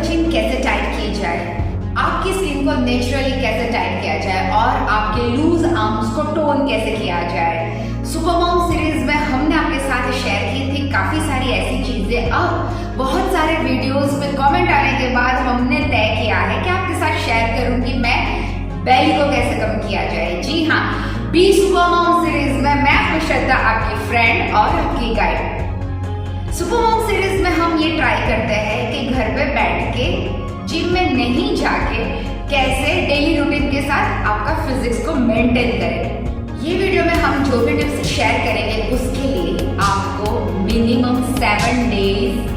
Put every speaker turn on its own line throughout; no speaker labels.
चिन कैसे टाइट की जाए, आपकी स्किन को नेचुरली कैसे टाइट किया जाए और आपके लूज आर्म्स को टोन कैसे किया जाए। सुपर मॉम सीरीज में हमने आपके साथ शेयर की थी काफी सारी ऐसी चीजें। अब बहुत सारे वीडियोस में कमेंट आने के बाद हमने तय किया है कि आपके साथ शेयर करूंगी मैं बेली को कैसे कम किया जाए। जी हाँ, बी सुपर मॉम सीरीज में मैं हूं श्रद्धा, आपकी फ्रेंड और आपकी गाइड। सुपर मॉम सीरीज में हम ये ट्राई करते हैं कि घर पे बैठ के जिम में नहीं जाके कैसे डेली रूटीन के साथ आपका फिजिक्स को मेंटेन करें। ये वीडियो में हम जो भी टिप्स शेयर करेंगे उसके लिए आपको मिनिमम 7 डेज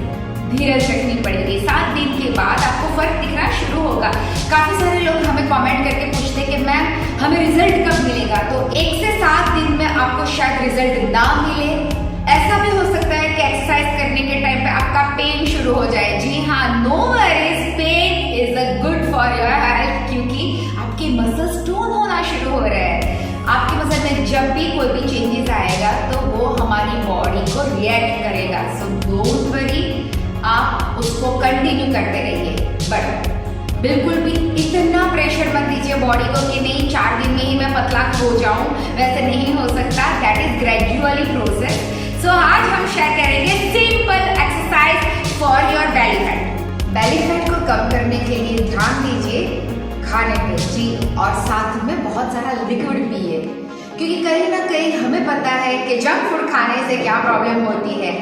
धीरज रखनी पड़ेगी। 7 दिन के बाद आपको फर्क दिखना शुरू होगा। काफी सारे लोग हमें कमेंट करके पूछते हैं कि मैम हमें रिजल्ट कब मिलेगा। तो 1 से 7 दिन में आपको शायद रिजल्ट ना मिले। ऐसा भी हो सकता है कि एक्सरसाइज करने के टाइम पे आपका पेन शुरू हो जाए। जी हाँ, no worries, pain is a good for your health, क्योंकि आपके मसल्स टोन होना शुरू हो रहे हैं। आपके मसल में जब भी कोई भी चेंजेस आएगा तो वो हमारी बॉडी को रिएक्ट करेगा। सो डोंट वरी, आप उसको कंटिन्यू करते रहिए, बट बिल्कुल भी इतना प्रेशर मत दीजिए बॉडी को कि नहीं 4 दिन में ही मैं पतला हो जाऊं। वैसे नहीं हो सकता, दैट इज ग्रेजुअली प्रोसेस। सो आज हम शेयर करेंगे simple exercise for your belly fat. Belly fat को कम करने के लिए ध्यान दीजिए खाने पे, जी, और साथ में बहुत सारा लिक्विड पिए, क्योंकि कहीं ना कहीं हमें पता है कि जंक फूड खाने से क्या प्रॉब्लम होती है।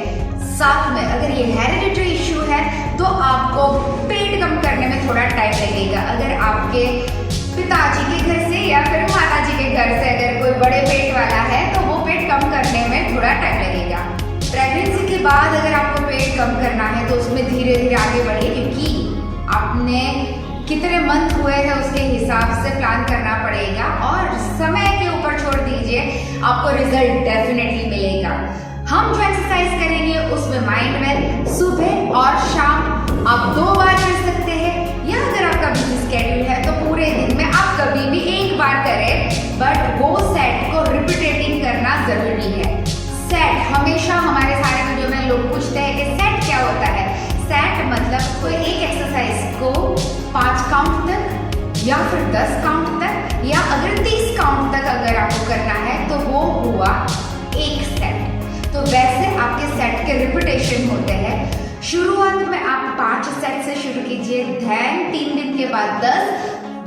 साथ में अगर ये हेरिडिटरी इश्यू है तो आपको पेट कम करने में थोड़ा टाइम लगेगा। अगर आपके पिताजी के घर से या फिर माताजी के घर से अगर कोई बड़े पेट वाला है तो वो पेट कम करने में थोड़ा टाइम लगेगा। प्रेगनेंसी के बाद अगर आपको पेट कम करना है तो उसमें धीरे धीरे आगे बढ़िए, क्योंकि आपने कितने मंथ हुए हैं उसके हिसाब से प्लान करना पड़ेगा और समय के ऊपर छोड़ दीजिए, आपको रिजल्ट डेफिनेटली मिलेगा। हम जो एक्सरसाइज करेंगे उसमें माइंड में सुबह और शाम आप 2 बार कर सकते हैं, या अगर आपका बिजी स्केड्यूल है तो पूरे दिन में आप कभी भी 1 बार करें, बट वो सेट को रिपीटेटिंग करना जरूरी है। सेट हमेशा हमारे सारे वीडियो में लोग पूछते हैं कि सेट क्या होता है। सेट मतलब कोई एक एक्सरसाइज को 5 काउंट तक या फिर 10 काउंट तक या अगर 30 काउंट तक अगर आपको करना है तो वो हुआ एक सेट। तो वैसे आपके सेट के रिपीटेशन होते हैं। शुरुआत में आप 5 सेट से शुरू कीजिए, देन 3 दिन के बाद 10,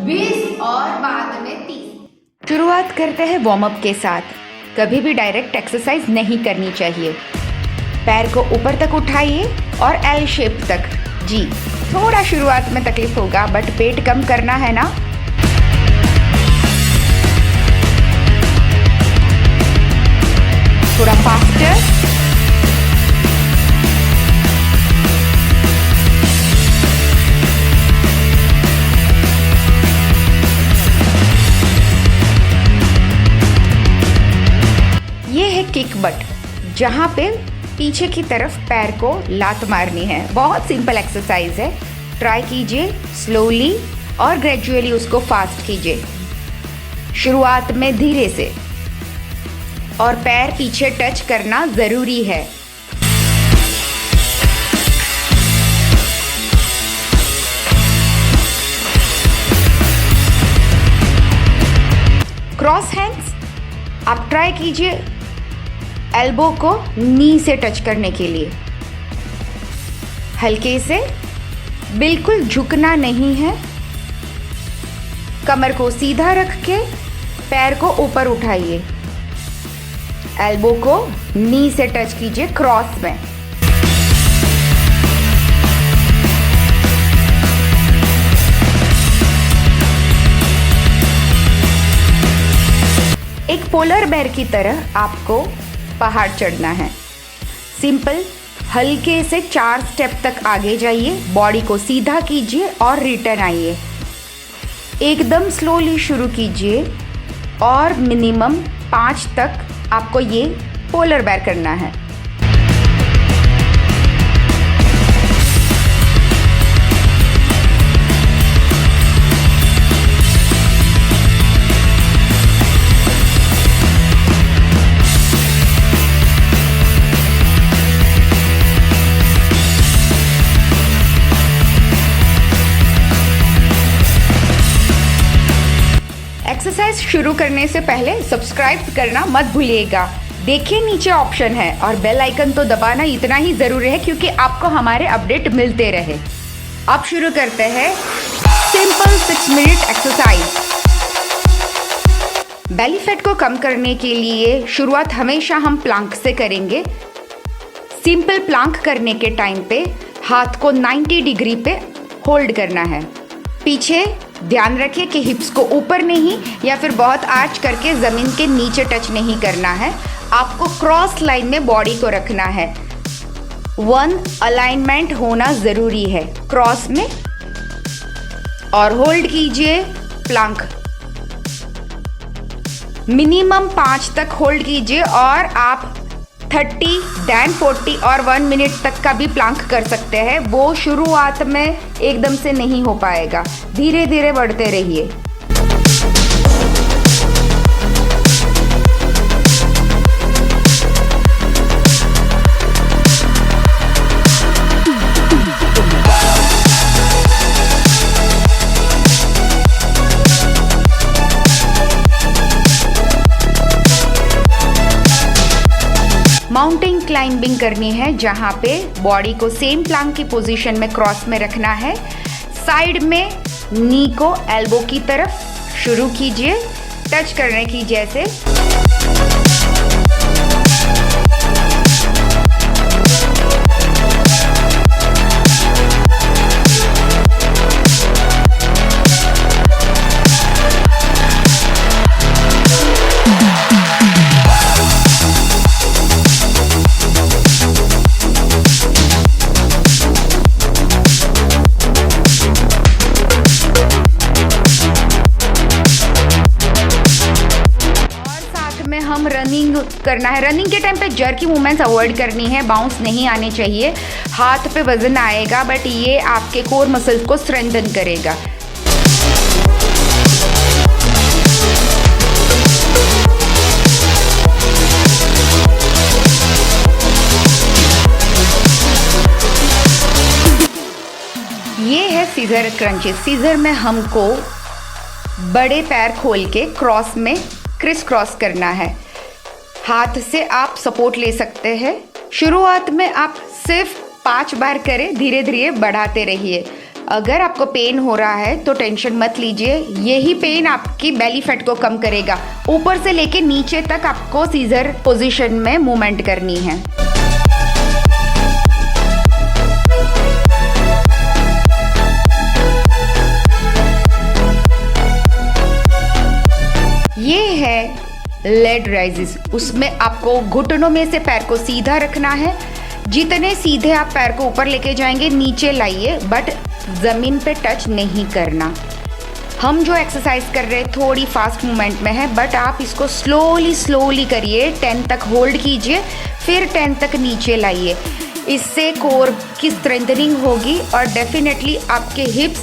20 और बाद में 30।
शुरुआत करते हैं वार्म अप के साथ। कभी भी डायरेक्ट एक्सरसाइज नहीं करनी चाहिए। पैर को ऊपर तक उठाइए और एल शेप तक। जी, थोड़ा शुरुआत में तकलीफ होगा, बट पेट कम करना है ना। थोड़ा फास्टर। ये है किक बट, जहाँ पे पीछे की तरफ पैर को लात मारनी है। बहुत सिंपल एक्सरसाइज है, ट्राई कीजिए स्लोली और ग्रेजुअली उसको फास्ट कीजिए। शुरुआत में धीरे से और पैर पीछे टच करना ज़रूरी है। क्रॉस हैंड्स आप ट्राई कीजिए एल्बो को नी से टच करने के लिए। हल्के से, बिल्कुल झुकना नहीं है। कमर को सीधा रख के पैर को ऊपर उठाइए। एल्बो को नी से टच कीजिए क्रॉस में। एक पोलर बेयर की तरह आपको पहाड़ चढ़ना है। सिंपल, हल्के से 4 स्टेप तक आगे जाइए, बॉडी को सीधा कीजिए और रिटर्न आइए। एकदम स्लोली शुरू कीजिए और मिनिमम 5 तक आपको ये पोलर बेयर करना है। शुरू करने से पहले सब्सक्राइब करना मत भूलिएगा। देखिए नीचे ऑप्शन है और बेल आइकन तो दबाना इतना ही ज़रूरी है क्योंकि आपको हमारे अपडेट मिलते रहे। अब शुरू करते हैं simple 6 minute exercise. Belly fat को कम करने के लिए शुरुआत हमेशा हम प्लांक से करेंगे। सिंपल प्लांक करने के टाइम पे हाथ को 90 डिग्री पे होल्ड करना है। पीछे ध्यान रखिए कि हिप्स को ऊपर नहीं या फिर बहुत आर्च करके ज़मीन के नीचे टच नहीं करना है। आपको क्रॉस लाइन में बॉडी को रखना है। 1 अलाइनमेंट होना ज़रूरी है क्रॉस में। और होल्ड कीजिए प्लांक। मिनिमम 5 तक होल्ड कीजिए और आप 30, then 40 और 1 मिनट तक का भी प्लांक कर सकते हैं। वो शुरुआत में एकदम से नहीं हो पाएगा, धीरे धीरे बढ़ते रहिए। माउंटेन क्लाइंबिंग करनी है जहाँ पे बॉडी को सेम प्लांक की पोजीशन में क्रॉस में रखना है। साइड में नी को एल्बो की तरफ शुरू कीजिए, टच करने की जैसे। हम रनिंग करना है। रनिंग के टाइम पे जर्की मूवमेंट्स अवॉइड करनी है, बाउंस नहीं आने चाहिए। हाथ पे वजन आएगा बट ये आपके कोर मसल्स को स्ट्रेंथन करेगा। ये है सीजर क्रंचेस। सीजर में हमको बड़े पैर खोल के क्रॉस में क्रिस क्रॉस करना है। हाथ से आप सपोर्ट ले सकते हैं। शुरुआत में आप सिर्फ 5 बार करें, धीरे धीरे बढ़ाते रहिए। अगर आपको पेन हो रहा है तो टेंशन मत लीजिए, यही पेन आपकी बेली फैट को कम करेगा। ऊपर से लेके नीचे तक आपको सीजर पोजीशन में मूवमेंट करनी है। ये है लेड राइजेस। उसमें आपको घुटनों में से पैर को सीधा रखना है। जितने सीधे आप पैर को ऊपर लेके जाएंगे नीचे लाइए, बट ज़मीन पे टच नहीं करना। हम जो एक्सरसाइज कर रहे हैं थोड़ी फास्ट मूवमेंट में है, बट आप इसको स्लोली करिए। 10 तक होल्ड कीजिए, फिर 10 तक नीचे लाइए। इससे कोर की स्ट्रेंथनिंग होगी और डेफिनेटली आपके हिप्स,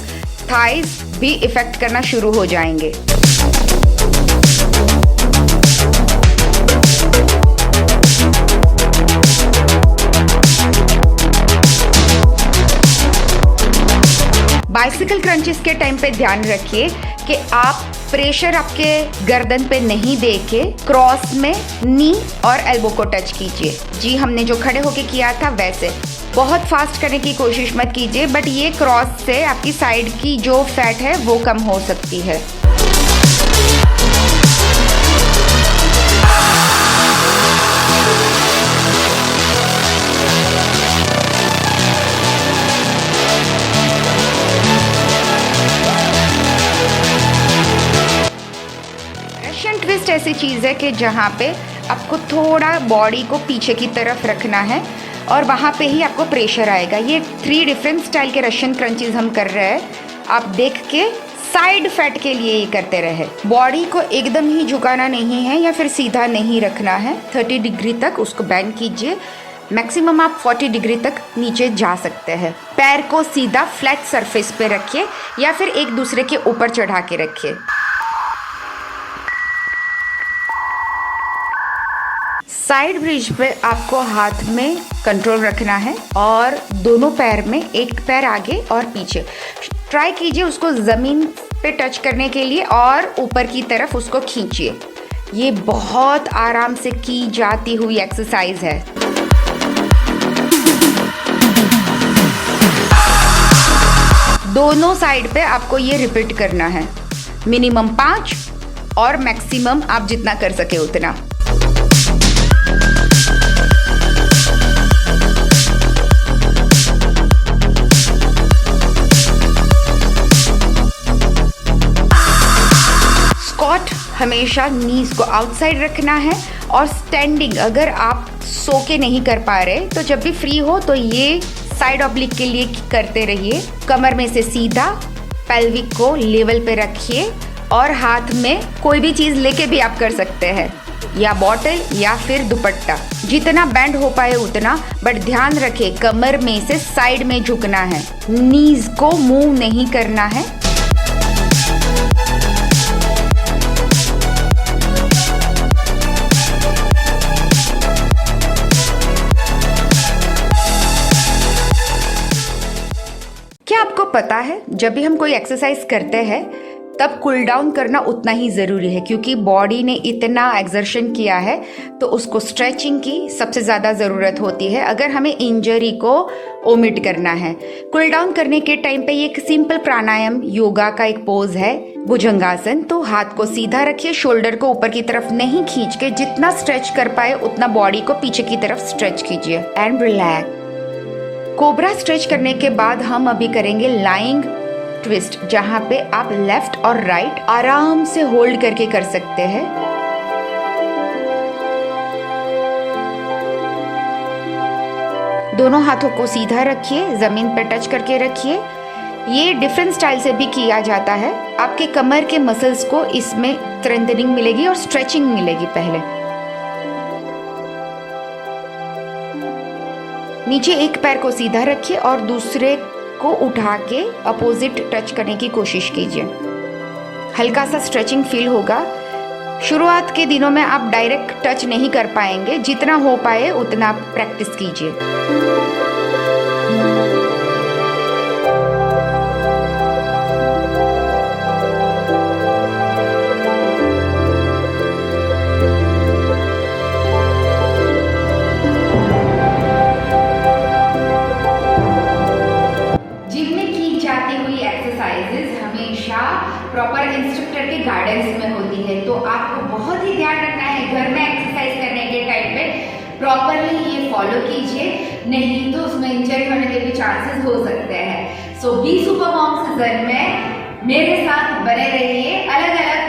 थाइस भी इफेक्ट करना शुरू हो जाएंगे। बाइसिकल क्रंचेस के टाइम पे ध्यान रखिए कि आप प्रेशर आपके गर्दन पे नहीं दे के क्रॉस में नी और एल्बो को टच कीजिए। जी हमने जो खड़े होके किया था वैसे। बहुत फास्ट करने की कोशिश मत कीजिए, बट ये क्रॉस से आपकी साइड की जो फैट है वो कम हो सकती है। ट्विस्ट ऐसी चीज़ है कि जहाँ पे आपको थोड़ा बॉडी को पीछे की तरफ रखना है और वहाँ पे ही आपको प्रेशर आएगा। ये 3 डिफरेंट स्टाइल के रशियन क्रंचेस हम कर रहे हैं। आप देख के साइड फैट के लिए ये करते रहे। बॉडी को एकदम ही झुकाना नहीं है या फिर सीधा नहीं रखना है। 30 डिग्री तक उसको बेंड कीजिए। मैक्सिमम आप 40 डिग्री तक नीचे जा सकते हैं। पैर को सीधा फ्लैट सरफेस पे रखिए या फिर एक दूसरे के ऊपर चढ़ा के रखिए। साइड ब्रिज पे आपको हाथ में कंट्रोल रखना है और दोनों पैर में एक पैर आगे और पीछे। ट्राई कीजिए उसको ज़मीन पे टच करने के लिए और ऊपर की तरफ उसको खींचिए। ये बहुत आराम से की जाती हुई एक्सरसाइज है। दोनों साइड पे आपको ये रिपीट करना है, मिनिमम 5 और मैक्सिमम आप जितना कर सके उतना। स्क्वाट हमेशा नीज को आउटसाइड रखना है और स्टैंडिंग अगर आप सो के नहीं कर पा रहे तो जब भी फ्री हो तो ये साइड ऑब्लिक के लिए करते रहिए। कमर में से सीधा पेल्विक को लेवल पे रखिए और हाथ में कोई भी चीज़ लेके भी आप कर सकते हैं, या बॉटल या फिर दुपट्टा, जितना बैंड हो पाए उतना। बट ध्यान रखें कमर में से साइड में झुकना है, नीज को मूव नहीं करना है। क्या आपको पता है जब भी हम कोई एक्सरसाइज करते हैं तब कूल डाउन करना उतना ही ज़रूरी है, क्योंकि बॉडी ने इतना एक्सर्शन किया है तो उसको स्ट्रेचिंग की सबसे ज़्यादा ज़रूरत होती है अगर हमें इंजरी को ओमिट करना है। कूल डाउन करने के टाइम पे ये एक सिंपल प्राणायाम योगा का एक पोज है, भुजंगासन। तो हाथ को सीधा रखिए, शोल्डर को ऊपर की तरफ नहीं खींच के, जितना स्ट्रेच कर पाए उतना बॉडी को पीछे की तरफ स्ट्रेच कीजिए एंड रिलैक्स। कोबरा स्ट्रेच करने के बाद हम अभी करेंगे लाइंग ट्विस्ट, जहां पे आप लेफ्ट और राइट आराम से होल्ड करके कर सकते हैं। दोनों हाथों को सीधा रखिए, जमीन पे टच करके रखिए। ये डिफरेंट स्टाइल से भी किया जाता है। आपके कमर के मसल्स को इसमें स्ट्रेंथनिंग मिलेगी और स्ट्रेचिंग मिलेगी। पहले नीचे एक पैर को सीधा रखिए और दूसरे को उठा के अपोजिट टच करने की कोशिश कीजिए। हल्का सा स्ट्रेचिंग फील होगा। शुरुआत के दिनों में आप डायरेक्ट टच नहीं कर पाएंगे, जितना हो पाए उतना आप प्रैक्टिस कीजिए।
प्रॉपर इंस्ट्रक्टर के गाइडेंस में होती है, तो आपको बहुत ही ध्यान रखना है घर में एक्सरसाइज करने के टाइम पे प्रॉपरली ये फॉलो कीजिए, नहीं तो उसमें इंजरी होने के भी चांसेस हो सकते हैं। सो बी सुपर मॉम सीजन में मेरे साथ बने रहिए, अलग अलग